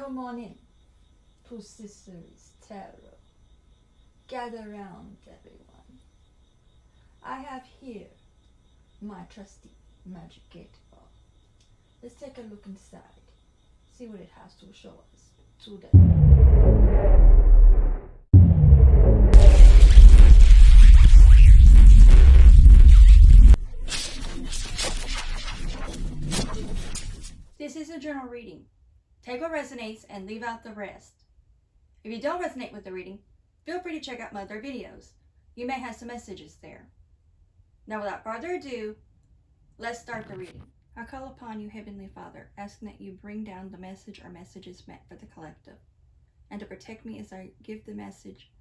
Come on in to Sister's Tarot. Gather round, everyone. I have here my trusty magic 8-ball. Let's take a look inside, see what it has to show us today. This is a general reading. Take what resonates and leave out the rest. If you don't resonate with the reading, feel free to check out my other videos. You may have some messages there. Now, without further ado, let's start the reading. I call upon you, Heavenly Father, asking that you bring down the message or messages meant for the collective, and to protect me as I give the message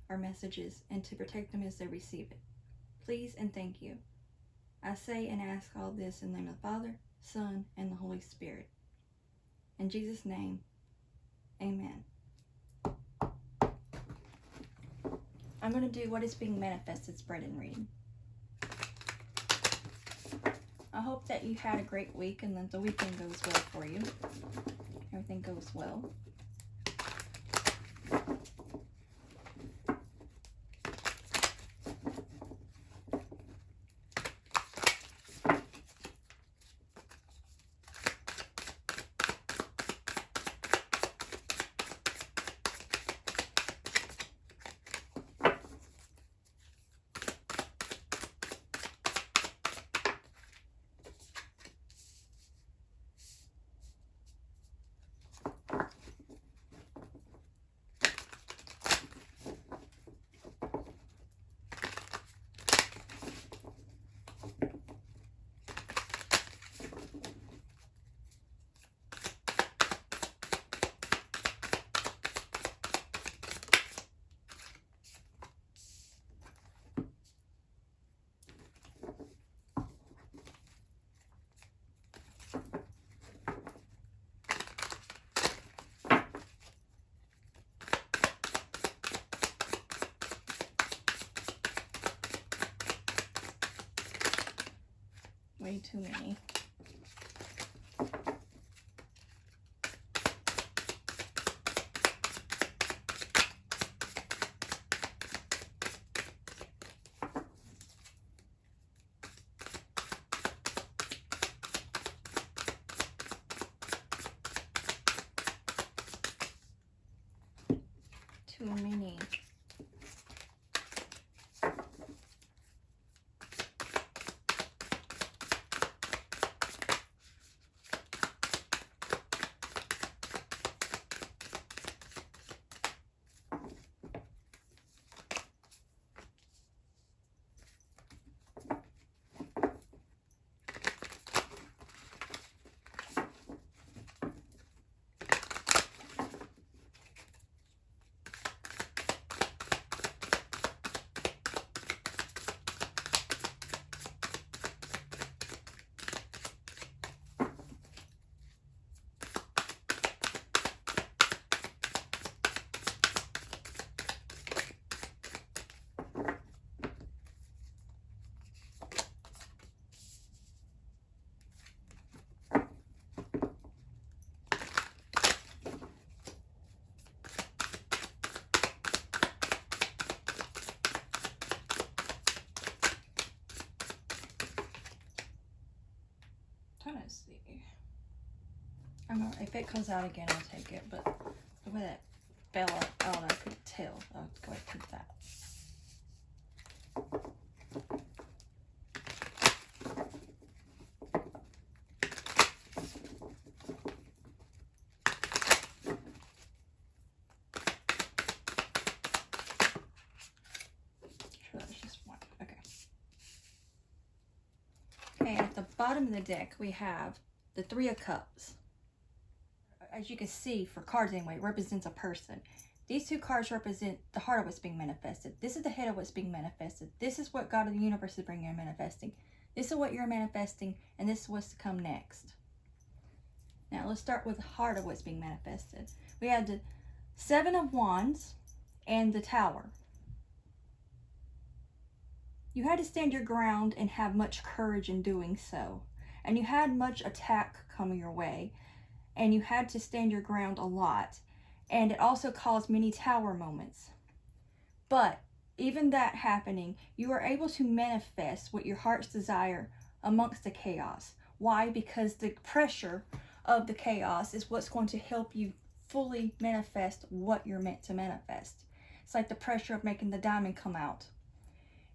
or messages, and to protect them as they receive it. Please and thank you. I say and ask all this in the name of the Father, Son, and the Holy Spirit. In Jesus' name, amen. I'm going to do what is being manifested spread and reading. I hope that you had a great week and that the weekend goes well for you. Everything goes well. Way too many. Too many. Trying to see. If it comes out again, I'll take it. But the way that fell out, I don't know, I couldn't tell. I'll go ahead and keep that. Sure, that was just one. Okay. Okay, at the bottom of the deck, we have the Three of Cups. As you can see, for cards anyway, it represents a person. These two cards represent the heart of what's being manifested. This is the head of what's being manifested. This is what God of the universe is bringing and manifesting. This is what you're manifesting, and this is what's to come next. Now, let's start with the heart of what's being manifested. We have the Seven of Wands and the Tower. You had to stand your ground and have much courage in doing so. And you had much attack coming your way. and you had to stand your ground a lot. And it also caused many tower moments. But even that happening, you were able to manifest what your heart's desire amongst the chaos. Why? Because the pressure of the chaos is what's going to help you fully manifest what you're meant to manifest. It's like the pressure of making the diamond come out.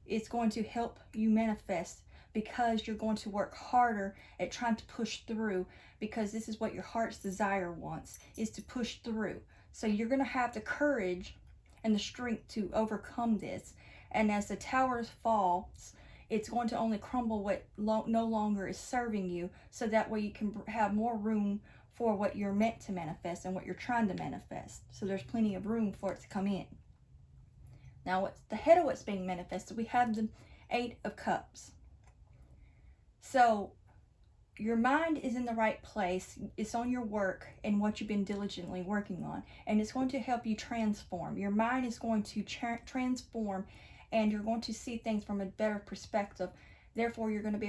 It's going to help you manifest because you're going to work harder at trying to push through, because this is what your heart's desire wants, is to push through. So you're going to have the courage and the strength to overcome this. And as the towers falls, it's going to only crumble what no longer is serving you, so that way you can have more room for what you're meant to manifest and what you're trying to manifest. So there's plenty of room for it to come in. Now, what's the head of what's being manifested? We have the 8 of Cups. So your mind is in the right place. It's on your work and what you've been diligently working on, and it's going to help you transform. Your mind is going to transform, and you're going to see things from a better perspective. Therefore, you're going to be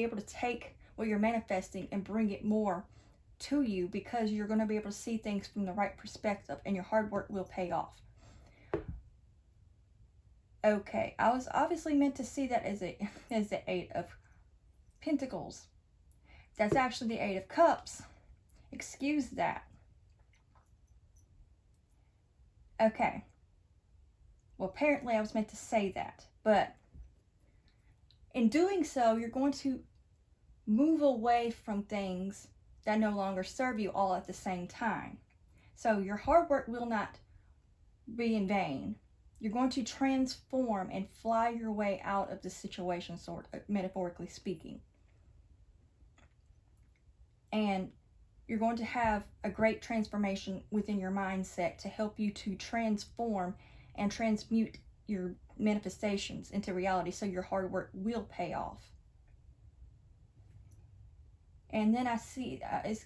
able to take what you're manifesting and bring it more to you, because you're going to be able to see things from the right perspective, and your hard work will pay off. Okay, I was obviously meant to see that as the 8 of Pentacles. That's actually the 8 of Cups. Excuse that. Okay. Well, apparently I was meant to say that, but in doing so, you're going to move away from things that no longer serve you all at the same time. So your hard work will not be in vain. You're going to transform and fly your way out of the situation, sort of, metaphorically speaking. And you're going to have a great transformation within your mindset to help you to transform and transmute your manifestations into reality, so your hard work will pay off. And then I see,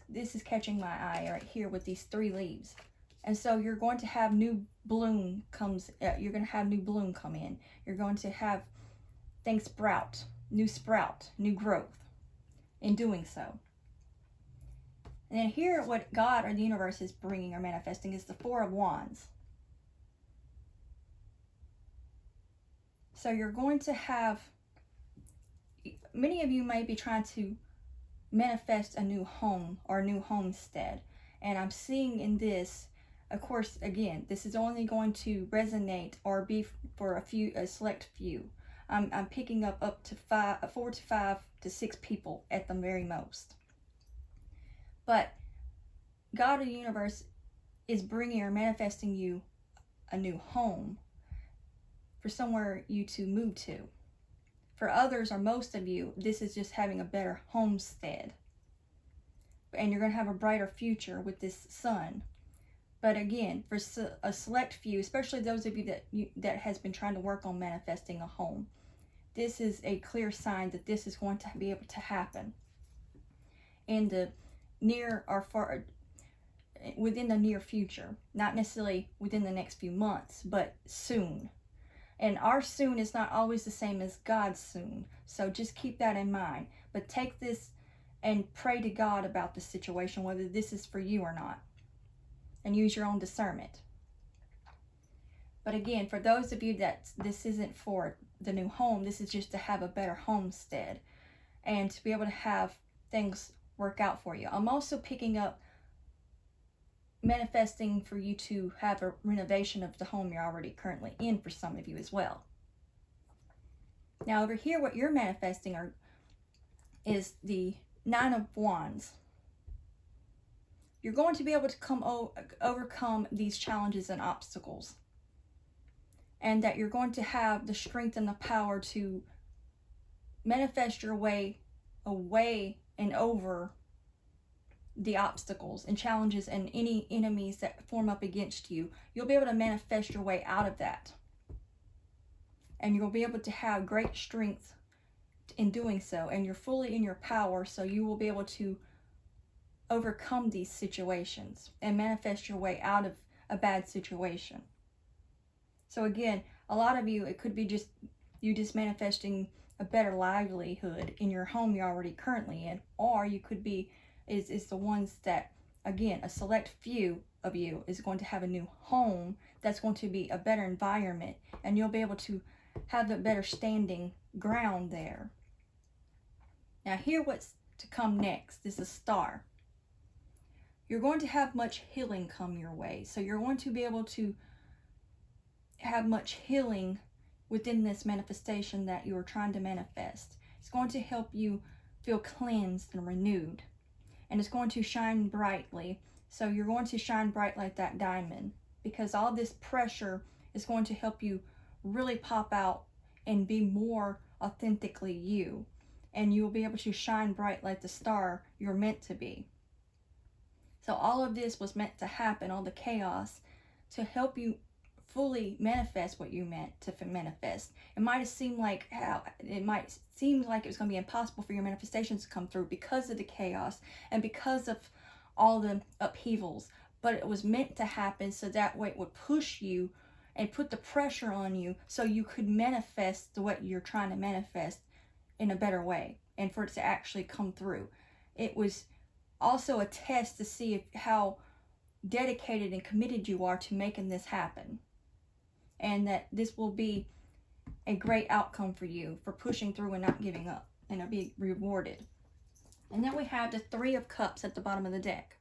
this is catching my eye right here with these 3 leaves. And so you're going to have new bloom you're going to have new bloom come in. You're going to have things sprout, new growth in doing so. And then here, what God or the universe is bringing or manifesting is the 4 of Wands. So you're going to have, many of you may be trying to manifest a new home or a new homestead. And I'm seeing in this, of course, again, this is only going to resonate or be for a select few. I'm picking up to 4 to 5 to 6 people at the very most. But God or the universe is bringing or manifesting you a new home for somewhere you to move to. For others, or most of you, this is just having a better homestead. And you're going to have a brighter future with this sun. But again, for a select few, especially those of you that has been trying to work on manifesting a home, this is a clear sign that this is going to be able to happen in the near or far, within the near future. Not necessarily within the next few months, but soon. And our soon is not always the same as God's soon. So just keep that in mind. But take this and pray to God about the situation, whether this is for you or not. And use your own discernment. But again, for those of you that this isn't for the new home, this is just to have a better homestead and to be able to have things work out for you. I'm also picking up manifesting for you to have a renovation of the home you're already currently in for some of you as well. Now over here, what you're manifesting is the 9 of Wands. You're going to be able to overcome these challenges and obstacles. And that you're going to have the strength and the power to manifest your way away and over the obstacles and challenges and any enemies that form up against you. You'll be able to manifest your way out of that. And you'll be able to have great strength in doing so. And you're fully in your power, so you will be able to overcome these situations and manifest your way out of a bad situation. So again, a lot of you, it could be just you just manifesting a better livelihood in your home you're already currently in, or you could be is the ones that, again, a select few of you is going to have a new home that's going to be a better environment, and you'll be able to have a better standing ground there. Now, hear what's to come next. This is a star. You're going to have much healing come your way. So you're going to be able to have much healing within this manifestation that you are trying to manifest. It's going to help you feel cleansed and renewed. And it's going to shine brightly. So you're going to shine bright like that diamond, because all this pressure is going to help you really pop out and be more authentically you. And you'll be able to shine bright like the star you're meant to be. So all of this was meant to happen, all the chaos, to help you fully manifest what you meant to manifest. It might seem like it was going to be impossible for your manifestations to come through because of the chaos and because of all the upheavals, but it was meant to happen so that way it would push you and put the pressure on you so you could manifest what you're trying to manifest in a better way, and for it to actually come through. It was also a test to see how dedicated and committed you are to making this happen, and that this will be a great outcome for you for pushing through and not giving up, and it'll be rewarded. And then we have the Three of Cups at the bottom of the deck,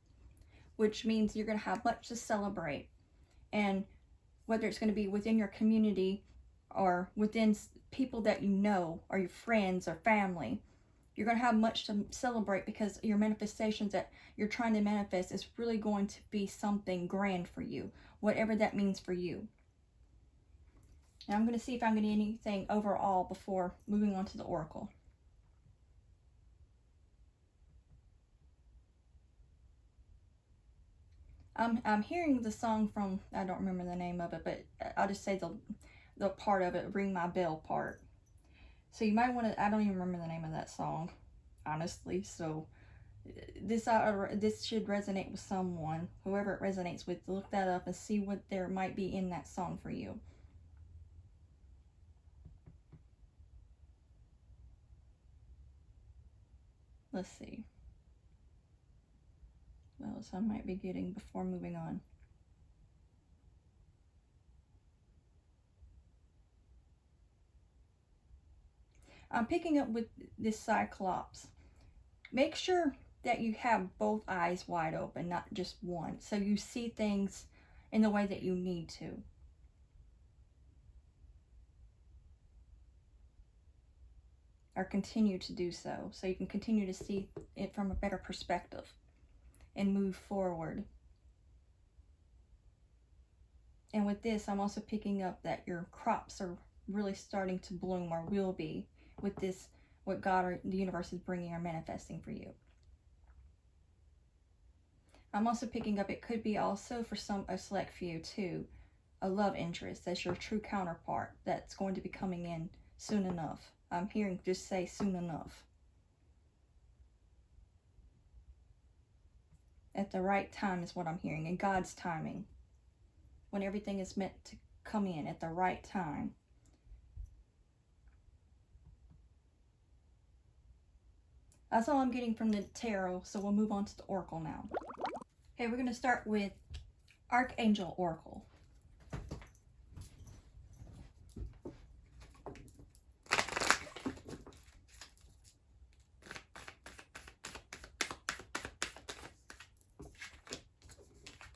which means you're going to have much to celebrate. And whether it's going to be within your community or within people that you know, or your friends or family, you're going to have much to celebrate, because your manifestations that you're trying to manifest is really going to be something grand for you, whatever that means for you. Now I'm going to see if I'm getting anything overall before moving on to the oracle. I'm hearing the song from, I don't remember the name of it, but I'll just say the part of it, Ring My Bell part. So you might want to, I don't even remember the name of that song, honestly. So this should resonate with someone, whoever it resonates with. Look that up and see what there might be in that song for you. Let's see what else I might be getting before moving on. I'm picking up with this Cyclops. Make sure that you have both eyes wide open, not just one, so you see things in the way that you need to. Or continue to do so you can continue to see it from a better perspective and move forward. And with this, I'm also picking up that your crops are really starting to bloom, or will be, with this, what God or the universe is bringing or manifesting for you. I'm also picking up, it could be also for a select few too, a love interest that's your true counterpart that's going to be coming in soon enough. I'm hearing just say soon enough. At the right time is what I'm hearing, in God's timing. When everything is meant to come in at the right time. That's all I'm getting from the tarot, so we'll move on to the oracle now. Okay, we're going to start with Archangel Oracle.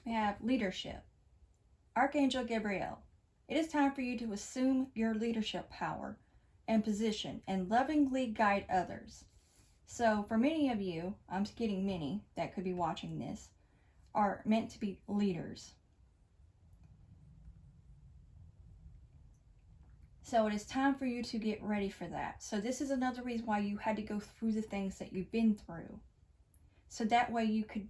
We have leadership. Archangel Gabriel, it is time for you to assume your leadership power and position and lovingly guide others. So for many of you, I'm getting many that could be watching this, are meant to be leaders. So it is time for you to get ready for that. So this is another reason why you had to go through the things that you've been through. So that way you could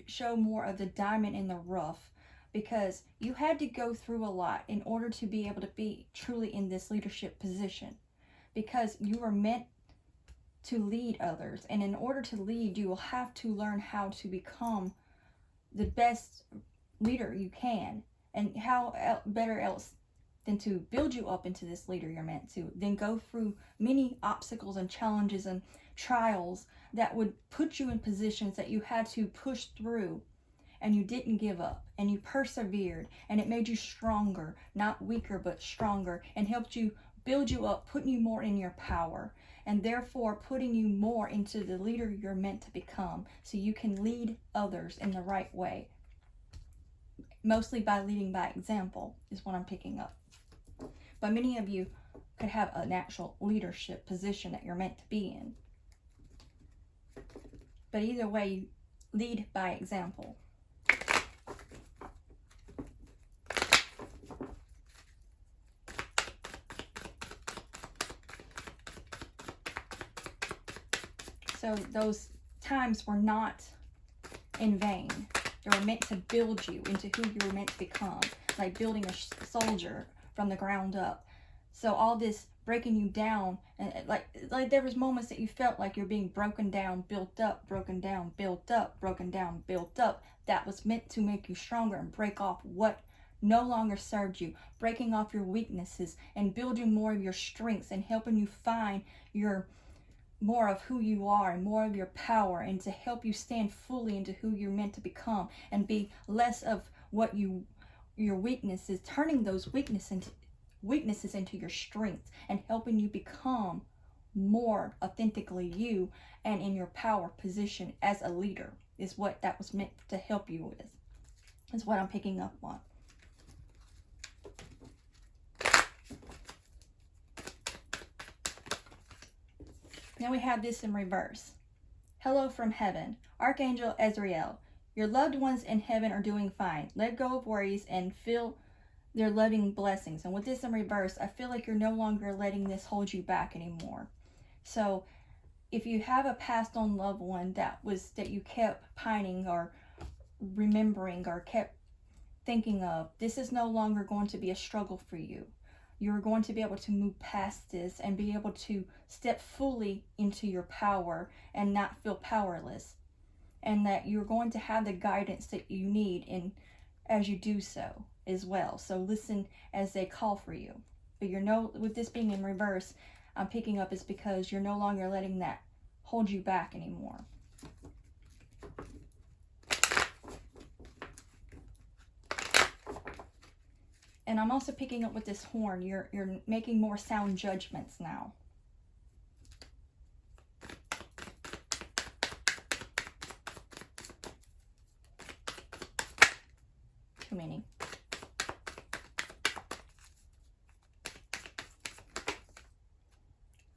show more of the diamond in the rough, because you had to go through a lot in order to be able to be truly in this leadership position, because you are meant to lead others. And in order to lead, you will have to learn how to become the best leader you can. And how better else than to build you up into this leader you're meant to, then go through many obstacles and challenges and trials that would put you in positions that you had to push through, and you didn't give up, and you persevered, and it made you stronger, not weaker, but stronger, and helped you build you up, putting you more in your power, and therefore putting you more into the leader you're meant to become, so you can lead others in the right way. Mostly by leading by example is what I'm picking up. But many of you could have an actual leadership position that you're meant to be in. But either way, you lead by example. So those times were not in vain. They were meant to build you into who you were meant to become, like building a soldier from the ground up. So all this breaking you down, and like there was moments that you felt like you're being broken down, built up, broken down, built up, broken down, built up. That was meant to make you stronger and break off what no longer served you, breaking off your weaknesses and building more of your strengths and helping you find more of who you are and more of your power, and to help you stand fully into who you're meant to become and be less of what your weaknesses, turning those weaknesses into your strengths and helping you become more authentically you and in your power position as a leader is what that was meant to help you with. Is what I'm picking up on. Now we have this in reverse. Hello from heaven. Archangel Azrael. Your loved ones in heaven are doing fine. Let go of worries and feel their loving blessings. And with this in reverse, I feel like you're no longer letting this hold you back anymore. So if you have a passed on loved one that you kept pining or remembering or kept thinking of, this is no longer going to be a struggle for you. You're going to be able to move past this and be able to step fully into your power and not feel powerless. And that you're going to have the guidance that you need as you do so as well. So listen as they call for you. But with this being in reverse, I'm picking up is because you're no longer letting that hold you back anymore. And I'm also picking up with this horn, you're making more sound judgments now. Too many.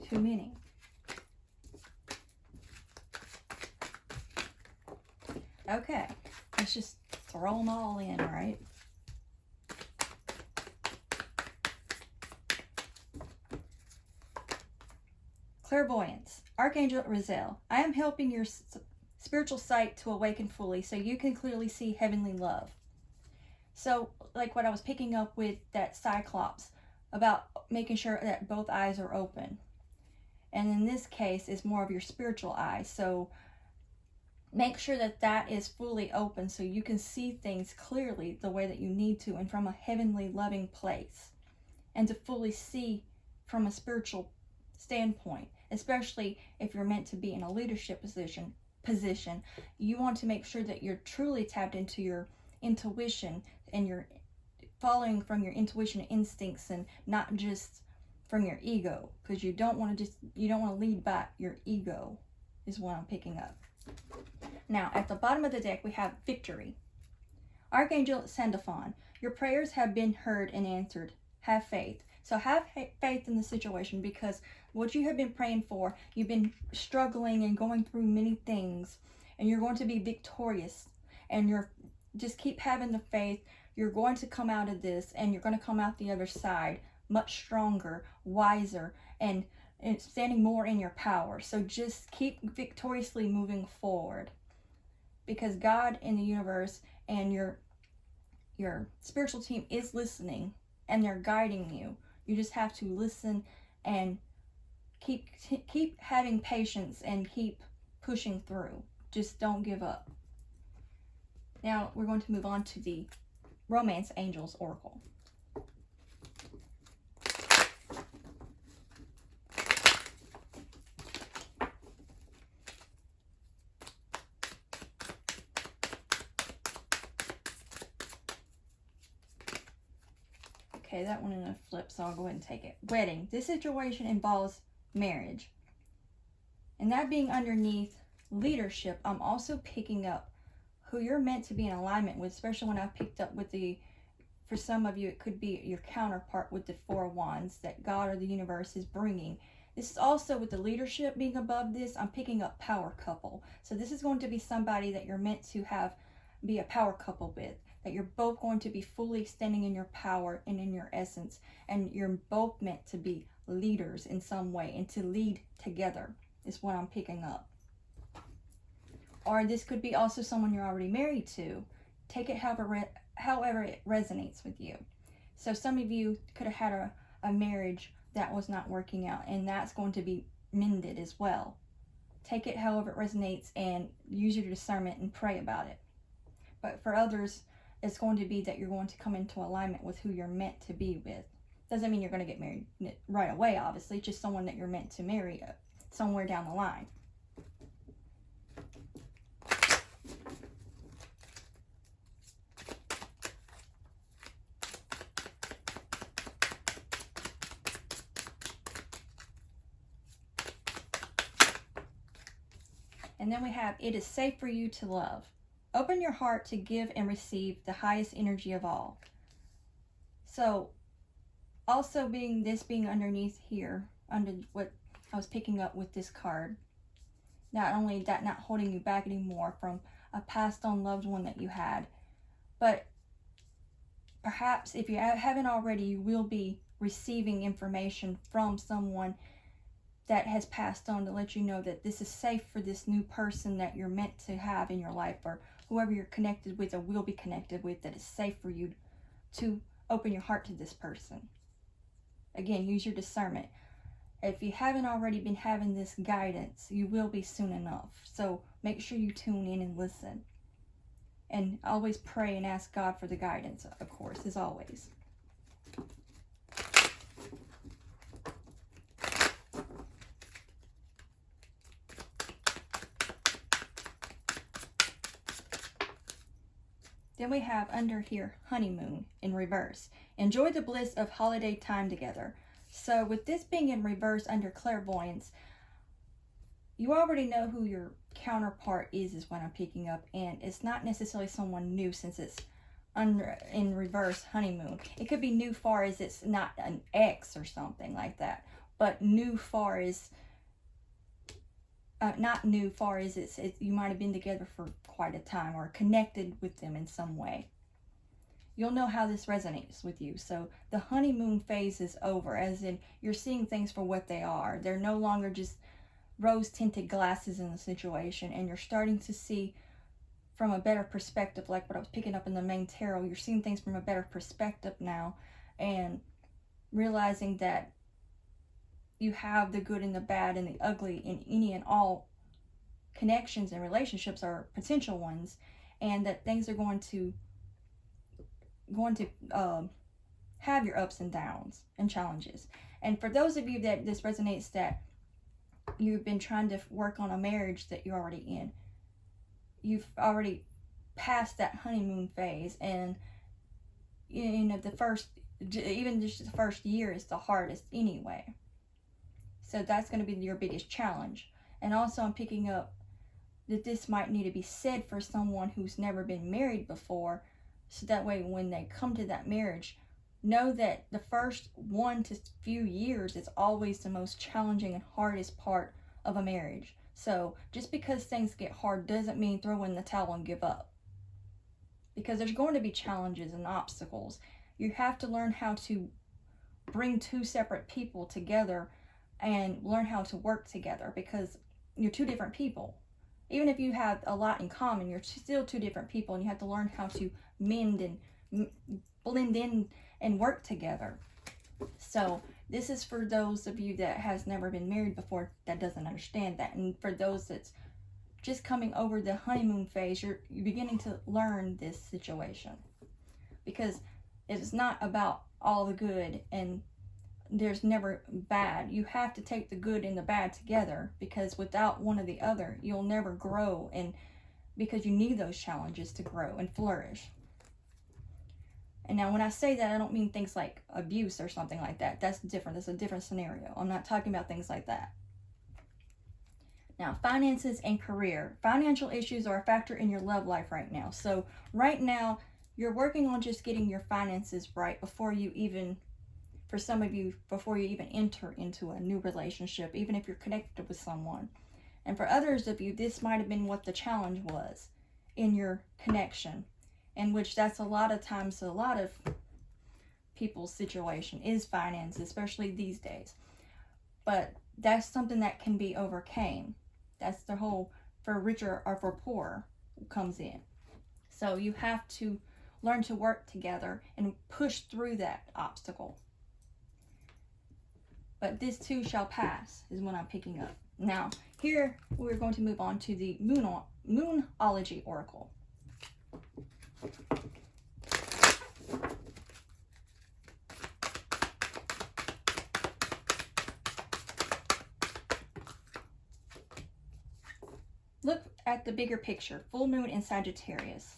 Too many. Okay, let's just throw them all in, right? Clairvoyance. Archangel Raziel. I am helping your spiritual sight to awaken fully so you can clearly see heavenly love. So, like what I was picking up with that Cyclops, about making sure that both eyes are open. And in this case, is more of your spiritual eye. So, make sure that is fully open so you can see things clearly the way that you need to and from a heavenly loving place. And to fully see from a spiritual standpoint, especially if you're meant to be in a leadership position, you want to make sure that you're truly tapped into your intuition and you're following from your intuition and instincts and not just from your ego, because you don't want to lead by your ego is what I'm picking up. Now at the bottom of the deck we have victory. Archangel Sandalphon, your prayers have been heard and answered. Have faith. So have faith in the situation, because what you have been praying for, you've been struggling and going through many things, and you're going to be victorious, and just keep having the faith. You're going to come out of this, and you're going to come out the other side much stronger, wiser, and standing more in your power. So just keep victoriously moving forward, because God in the universe and your spiritual team is listening, and they're guiding you. You just have to listen and keep having patience and keep pushing through. Just don't give up. Now we're going to move on to the Romance Angels Oracle. Okay, that one in a flip, so I'll go ahead and take it. Wedding. This situation involves marriage. And that being underneath leadership, I'm also picking up who you're meant to be in alignment with, especially when I picked up with for some of you, it could be your counterpart with the Four of Wands that God or the universe is bringing. This is also with the leadership being above this, I'm picking up power couple. So this is going to be somebody that you're meant to be a power couple with, that you're both going to be fully extending in your power and in your essence, and you're both meant to be leaders in some way and to lead together is what I'm picking up. Or this could be also someone you're already married to. Take it however it resonates with you. So some of you could have had a marriage that was not working out, and that's going to be mended as well. Take it however it resonates and use your discernment and pray about it. But for others, it's going to be that you're going to come into alignment with who you're meant to be with. Doesn't mean you're going to get married right away, obviously. It's just someone that you're meant to marry somewhere down the line. And then we have, it is safe for you to love. Open your heart to give and receive the highest energy of all. So, also being underneath here, under what I was picking up with this card. Not only that, not holding you back anymore from a passed on loved one that you had, but perhaps if you haven't already, you will be receiving information from someone that has passed on to let you know that this is safe for this new person that you're meant to have in your life, or whoever you're connected with or will be connected with, that it's safe for you to open your heart to this person. Again, use your discernment. If you haven't already been having this guidance, you will be soon enough. So make sure you tune in and listen. And always pray and ask God for the guidance, of course, as always. Then we have under here, honeymoon in reverse. Enjoy the bliss of holiday time together. So with this being in reverse under clairvoyance, you already know who your counterpart is what I'm picking up. And it's not necessarily someone new, since it's in reverse honeymoon. It could be new far as it's not an ex or something like that. But new far as not new far as you might have been together for quite a time or connected with them in some way. You'll know how this resonates with you. So the honeymoon phase is over, as in you're seeing things for what they are. They're no longer just rose-tinted glasses in the situation, and you're starting to see from a better perspective, like what I was picking up in the main tarot. You're seeing things from a better perspective now, and realizing that you have the good and the bad and the ugly in any and all connections and relationships, or potential ones, and that things are going to have your ups and downs and challenges. And for those of you that this resonates, that you've been trying to work on a marriage that you're already in, you've already passed that honeymoon phase, and you know even just the first year is the hardest anyway. So that's going to be your biggest challenge. And also I'm picking up that this might need to be said for someone who's never been married before, so that way when they come to that marriage, know that the first 1 to few years is always the most challenging and hardest part of a marriage. So just because things get hard doesn't mean throw in the towel and give up, because there's going to be challenges and obstacles. You have to learn how to bring two separate people together and learn how to work together, because you're two different people. Even if you have a lot in common, you're still two different people, and you have to learn how to mend and blend in and work together. So this is for those of you that has never been married before, that doesn't understand that. And for those that's just coming over the honeymoon phase, you're beginning to learn this situation, because it's not about all the good and there's never bad. You have to take the good and the bad together, because without one or the other, you'll never grow, and because you need those challenges to grow and flourish. And now when I say that, I don't mean things like abuse or something like that. That's different. That's a different scenario. I'm not talking about things like that. Now, finances and career. Financial issues are a factor in your love life right now. So right now, you're working on just getting your finances right before you even, for some of you, before you even enter into a new relationship, even if you're connected with someone. And for others of you, this might have been what the challenge was in your connection, in which that's a lot of times, a lot of people's situation is finance, especially these days. But that's something that can be overcame. That's the whole for richer or for poorer comes in. So you have to learn to work together and push through that obstacle. But this too shall pass is what I'm picking up. Now, here we're going to move on to the Moonology Oracle. Look at the bigger picture, full moon in Sagittarius.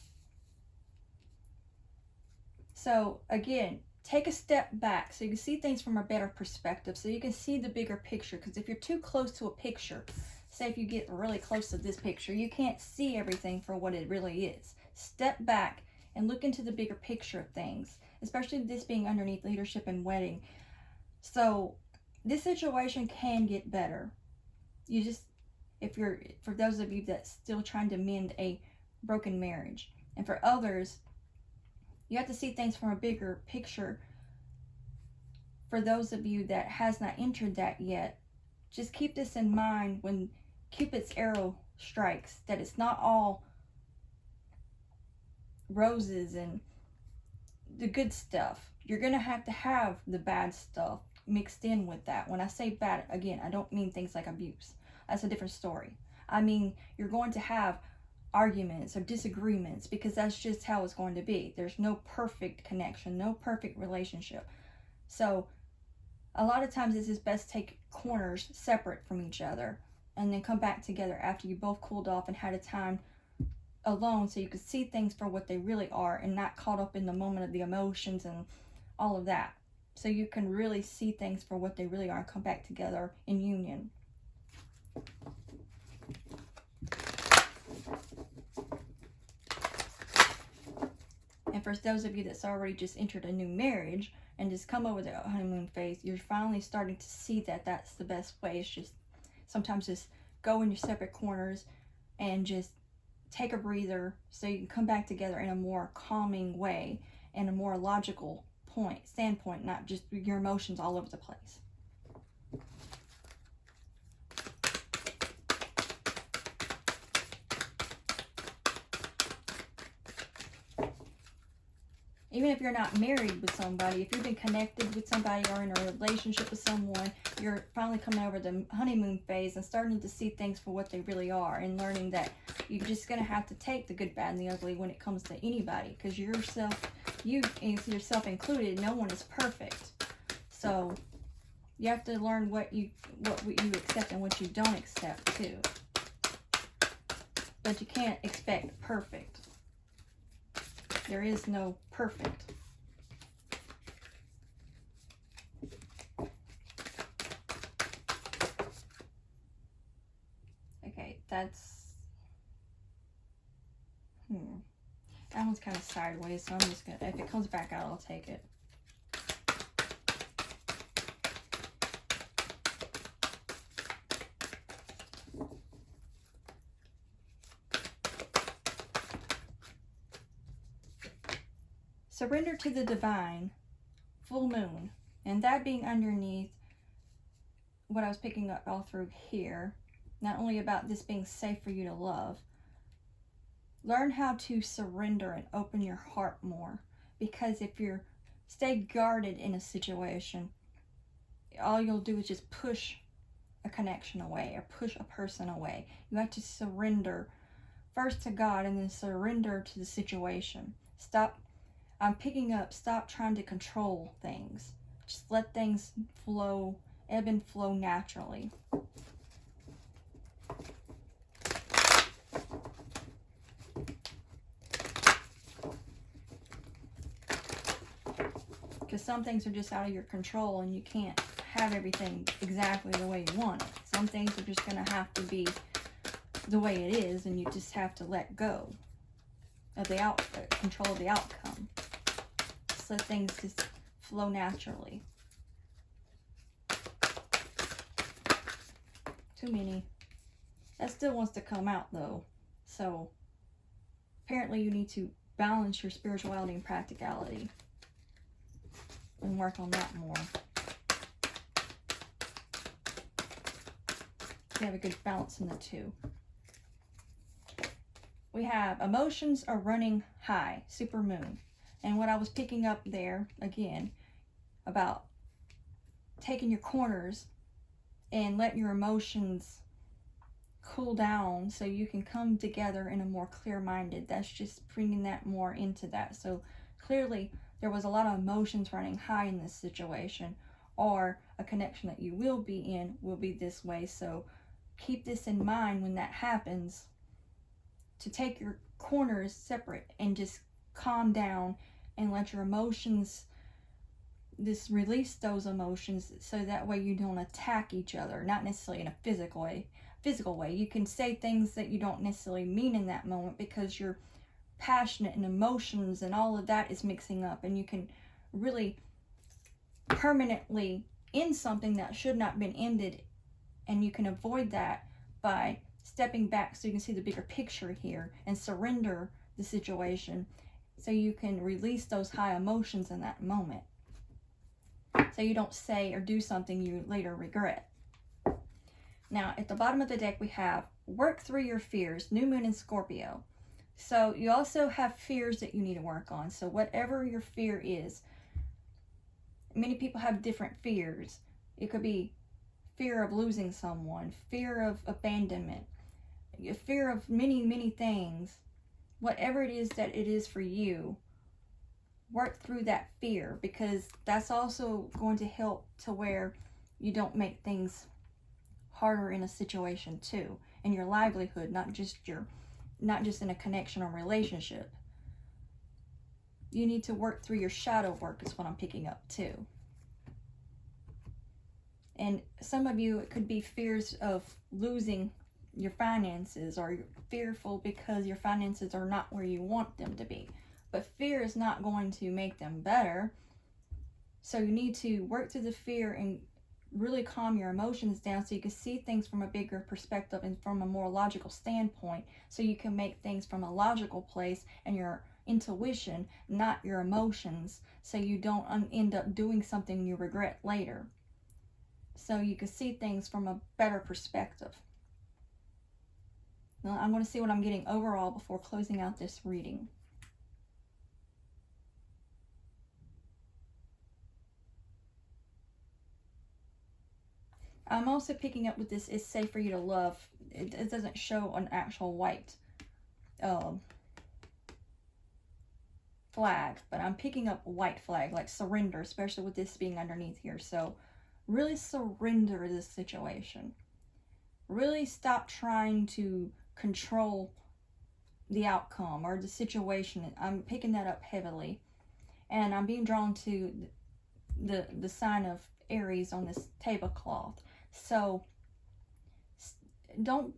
So again, take a step back so you can see things from a better perspective, so you can see the bigger picture. Because if you're too close to a picture, say if you get really close to this picture, you can't see everything for what it really is. Step back and look into the bigger picture of things, especially this being underneath leadership and wedding. So this situation can get better. You just, for those of you that's still trying to mend a broken marriage, and for others, you have to see things from a bigger picture. For those of you that has not entered that yet, just keep this in mind when Cupid's arrow strikes, that it's not all roses and the good stuff. You're going to have the bad stuff mixed in with that. When I say bad, again, I don't mean things like abuse. That's a different story. I mean, you're going to have arguments or disagreements, because that's just how it's going to be. There's no perfect connection, no perfect relationship. So a lot of times it's just best to take corners separate from each other and then come back together after you both cooled off and had a time alone, so you can see things for what they really are and not caught up in the moment of the emotions and all of that. So you can really see things for what they really are and come back together in union. And for those of you that's already just entered a new marriage and just come over the honeymoon phase, you're finally starting to see that that's the best way. It's just sometimes just go in your separate corners and just take a breather so you can come back together in a more calming way and a more logical standpoint, not just your emotions all over the place. Even if you're not married with somebody, if you've been connected with somebody or in a relationship with someone, you're finally coming over the honeymoon phase and starting to see things for what they really are, and learning that you're just going to have to take the good, bad, and the ugly when it comes to anybody, because you yourself included, no one is perfect. So you have to learn what you accept and what you don't accept too. But you can't expect perfect. There is no perfect. Okay, that's... That one's kind of sideways, so I'm just gonna... If it comes back out, I'll take it. Surrender to the divine, full moon, and that being underneath what I was picking up all through here, not only about this being safe for you to love, learn how to surrender and open your heart more, because if you stay guarded in a situation, all you'll do is just push a connection away or push a person away. You have to surrender first to God and then surrender to the situation. I'm picking up, stop trying to control things. Just let things flow, ebb and flow naturally. Because some things are just out of your control and you can't have everything exactly the way you want it. Some things are just going to have to be the way it is, and you just have to let go of the control of the outcome. Just let things just flow naturally. Too many. That still wants to come out though. So apparently you need to balance your spirituality and practicality and work on that more. You have a good balance in the two. We have emotions are running high, super moon. And what I was picking up there, again, about taking your corners and letting your emotions cool down so you can come together in a more clear-minded. That's just bringing that more into that. So clearly there was a lot of emotions running high in this situation, or a connection that you will be in will be this way. So keep this in mind when that happens, to take your corners separate and just calm down and let your emotions, just release those emotions, so that way you don't attack each other. Not necessarily in a physical way. You can say things that you don't necessarily mean in that moment because you're passionate and emotions and all of that is mixing up, and you can really permanently end something that should not have been ended, and you can avoid that by stepping back so you can see the bigger picture here and surrender the situation so you can release those high emotions in that moment, so you don't say or do something you later regret. Now at the bottom of the deck we have work through your fears, new moon in Scorpio. So you also have fears that you need to work on. So whatever your fear is, many people have different fears. It could be fear of losing someone, fear of abandonment, fear of many things. Whatever it is that it is for you, work through that fear, because that's also going to help to where you don't make things harder in a situation too, in your livelihood, not just in a connection or relationship. You need to work through your shadow work is what I'm picking up too. And some of you, it could be fears of losing your finances, or you're fearful because your finances are not where you want them to be. But fear is not going to make them better. So you need to work through the fear and really calm your emotions down so you can see things from a bigger perspective and from a more logical standpoint, so you can make things from a logical place and your intuition, not your emotions, so you don't end up doing something you regret later. So you can see things from a better perspective. Now I'm going to see what I'm getting overall before closing out this reading. I'm also picking up with this, it's safe for you to love. It doesn't show an actual white flag, but I'm picking up a white flag, like surrender, especially with this being underneath here. So really surrender this situation. Really stop trying to control the outcome or the situation. I'm picking that up heavily. And I'm being drawn to the sign of Aries on this tablecloth. So don't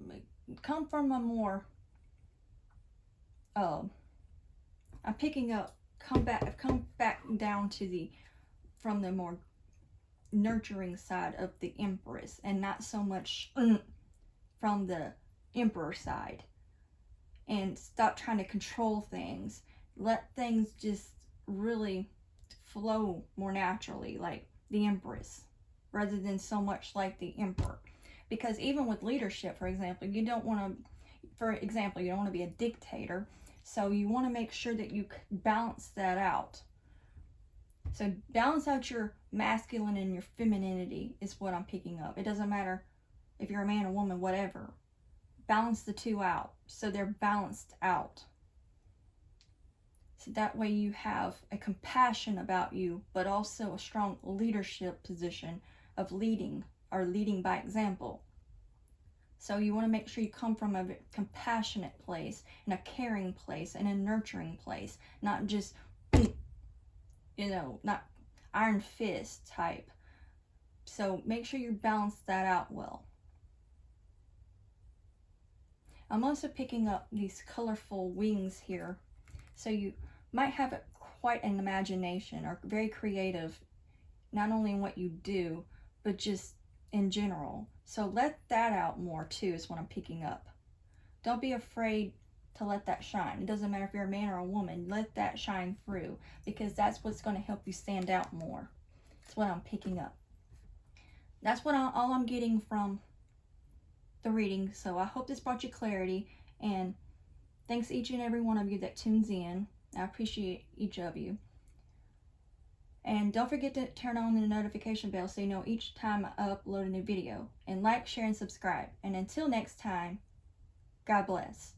come from a more I'm picking up, come back down to from the more nurturing side of the Empress, and not so much from the Emperor side. And stop trying to control things. Let things just really flow more naturally, like the Empress, rather than so much like the Emperor. Because even with leadership, for example, you don't want to be a dictator. So you want to make sure that you balance that out. So balance out your masculine and your femininity is what I'm picking up. It doesn't matter if you're a man or woman, whatever. Balance the two out so they're balanced out. So that way you have a compassion about you, but also a strong leadership position of leading, or leading by example. So you want to make sure you come from a compassionate place, and a caring place, and a nurturing place, not just, iron fist type. So make sure you balance that out well. I'm also picking up these colorful wings here. So you might have quite an imagination or very creative, not only in what you do, but just in general. So let that out more too is what I'm picking up. Don't be afraid to let that shine. It doesn't matter if you're a man or a woman. Let that shine through, because that's what's going to help you stand out more. That's what I'm picking up. That's what all I'm getting from the reading. So I hope this brought you clarity, and thanks each and every one of you that tunes in. I appreciate each of you. And don't forget to turn on the notification bell so you know each time I upload a new video. And like, share, and subscribe. And until next time, God bless.